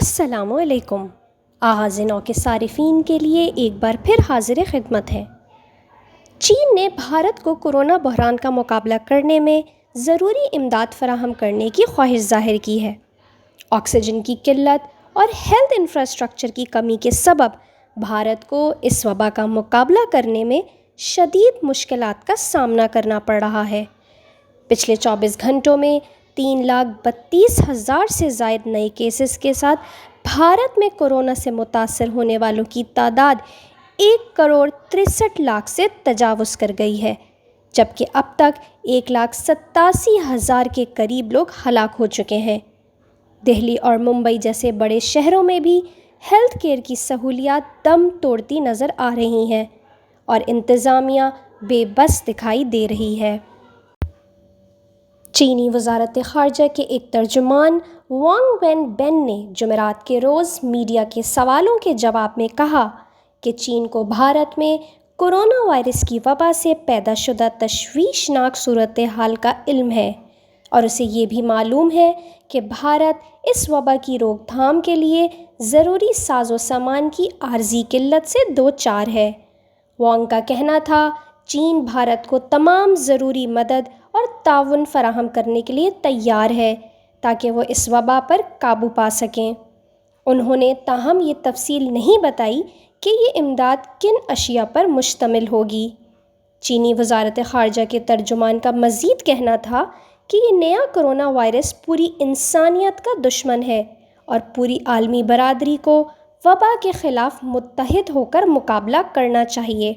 السلام علیکم۔ آغاز نو کے صارفین کے لیے ایک بار پھر حاضر خدمت ہے۔ چین نے بھارت کو کورونا بحران کا مقابلہ کرنے میں ضروری امداد فراہم کرنے کی خواہش ظاہر کی ہے۔ آکسیجن کی قلت اور ہیلتھ انفراسٹرکچر کی کمی کے سبب بھارت کو اس وبا کا مقابلہ کرنے میں شدید مشکلات کا سامنا کرنا پڑ رہا ہے۔ پچھلے 24 گھنٹوں میں 3,32,000 سے زائد نئے کیسز کے ساتھ بھارت میں کورونا سے متاثر ہونے والوں کی تعداد 1,63,00,000 سے تجاوز کر گئی ہے، جبکہ اب تک 1,87,000 کے قریب لوگ ہلاک ہو چکے ہیں۔ دہلی اور ممبئی جیسے بڑے شہروں میں بھی ہیلتھ کیئر کی سہولیات دم توڑتی نظر آ رہی ہیں اور انتظامیہ بے بس دکھائی دے رہی ہے۔ چینی وزارت خارجہ کے ایک ترجمان وانگ وین بین نے جمعرات کے روز میڈیا کے سوالوں کے جواب میں کہا کہ چین کو بھارت میں کورونا وائرس کی وبا سے پیدا شدہ تشویشناک صورتحال کا علم ہے اور اسے یہ بھی معلوم ہے کہ بھارت اس وبا کی روک تھام کے لیے ضروری ساز و سامان کی عارضی قلت سے دوچار ہے۔ وانگ کا کہنا تھا، چین بھارت کو تمام ضروری مدد اور تعاون فراہم کرنے کے لیے تیار ہے تاکہ وہ اس وبا پر قابو پا سکیں۔ انہوں نے تاہم یہ تفصیل نہیں بتائی کہ یہ امداد کن اشیاء پر مشتمل ہوگی۔ چینی وزارت خارجہ کے ترجمان کا مزید کہنا تھا کہ یہ نیا کورونا وائرس پوری انسانیت کا دشمن ہے اور پوری عالمی برادری کو وبا کے خلاف متحد ہو کر مقابلہ کرنا چاہیے۔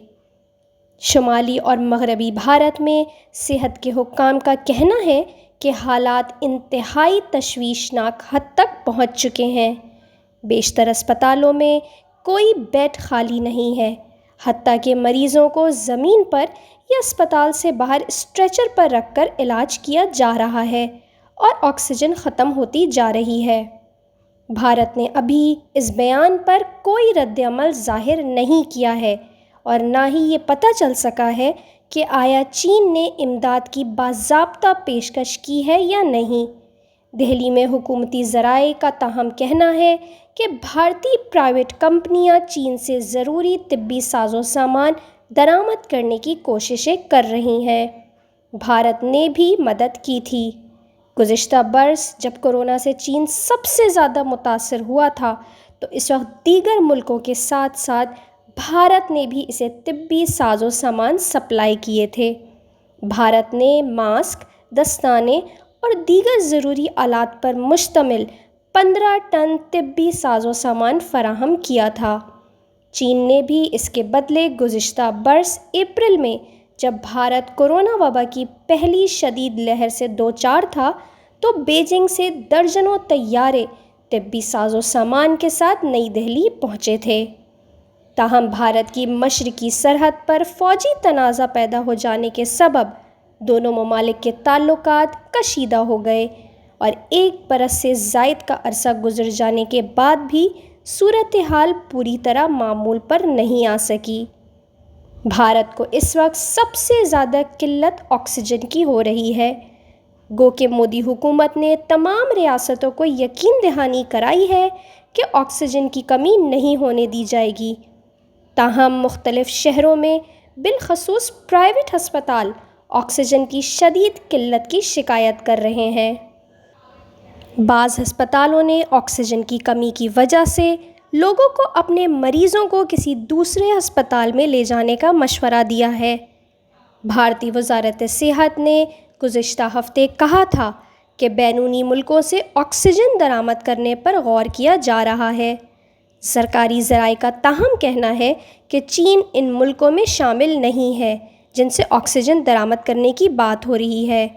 شمالی اور مغربی بھارت میں صحت کے حکام کا کہنا ہے کہ حالات انتہائی تشویشناک حد تک پہنچ چکے ہیں۔ بیشتر اسپتالوں میں کوئی بیڈ خالی نہیں ہے، حتیٰ کہ مریضوں کو زمین پر یا اسپتال سے باہر اسٹریچر پر رکھ کر علاج کیا جا رہا ہے اور آکسیجن ختم ہوتی جا رہی ہے۔ بھارت نے ابھی اس بیان پر کوئی رد عمل ظاہر نہیں کیا ہے اور نہ ہی یہ پتہ چل سکا ہے کہ آیا چین نے امداد کی باضابطہ پیشکش کی ہے یا نہیں۔ دہلی میں حکومتی ذرائع کا تاہم کہنا ہے کہ بھارتی پرائیویٹ کمپنیاں چین سے ضروری طبی ساز و سامان درآمد کرنے کی کوششیں کر رہی ہیں۔ بھارت نے بھی مدد کی تھی۔ گزشتہ برس جب کورونا سے چین سب سے زیادہ متاثر ہوا تھا تو اس وقت دیگر ملکوں کے ساتھ ساتھ بھارت نے بھی اسے طبی ساز و سامان سپلائی کیے تھے۔ بھارت نے ماسک، دستانے اور دیگر ضروری آلات پر مشتمل 15 ٹن طبی ساز و سامان فراہم کیا تھا۔ چین نے بھی اس کے بدلے گزشتہ برس اپریل میں جب بھارت کورونا وبا کی پہلی شدید لہر سے دوچار تھا تو بیجنگ سے درجنوں طیارے طبی ساز و سامان کے ساتھ نئی دہلی پہنچے تھے۔ تاہم بھارت کی مشرقی سرحد پر فوجی تنازع پیدا ہو جانے کے سبب دونوں ممالک کے تعلقات کشیدہ ہو گئے اور ایک برس سے زائد کا عرصہ گزر جانے کے بعد بھی صورتحال پوری طرح معمول پر نہیں آ سکی۔ بھارت کو اس وقت سب سے زیادہ قلت آکسیجن کی ہو رہی ہے، گو کہ مودی حکومت نے تمام ریاستوں کو یقین دہانی کرائی ہے کہ آکسیجن کی کمی نہیں ہونے دی جائے گی۔ تاہم مختلف شہروں میں بالخصوص پرائیویٹ ہسپتال آکسیجن کی شدید قلت کی شکایت کر رہے ہیں۔ بعض ہسپتالوں نے آکسیجن کی کمی کی وجہ سے لوگوں کو اپنے مریضوں کو کسی دوسرے ہسپتال میں لے جانے کا مشورہ دیا ہے۔ بھارتی وزارت صحت نے گزشتہ ہفتے کہا تھا کہ بیرونی ملکوں سے آکسیجن درآمد کرنے پر غور کیا جا رہا ہے۔ سرکاری ذرائع کا تاہم کہنا ہے کہ چین ان ملکوں میں شامل نہیں ہے جن سے آکسیجن درآمد کرنے کی بات ہو رہی ہے۔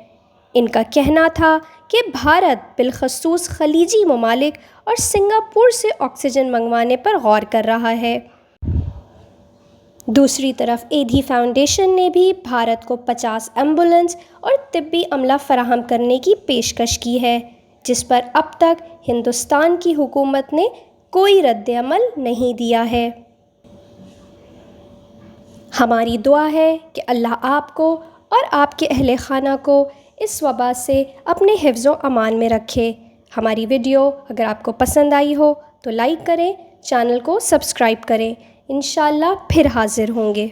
ان کا کہنا تھا کہ بھارت بالخصوص خلیجی ممالک اور سنگاپور سے آکسیجن منگوانے پر غور کر رہا ہے۔ دوسری طرف ایدھی فاؤنڈیشن نے بھی بھارت کو 50 ایمبولینس اور طبی عملہ فراہم کرنے کی پیشکش کی ہے، جس پر اب تک ہندوستان کی حکومت نے کوئی رد عمل نہیں دیا ہے۔ ہماری دعا ہے کہ اللہ آپ کو اور آپ کے اہل خانہ کو اس وبا سے اپنے حفظ و امان میں رکھے۔ ہماری ویڈیو اگر آپ کو پسند آئی ہو تو لائک کریں، چینل کو سبسکرائب کریں۔ انشاءاللہ پھر حاضر ہوں گے۔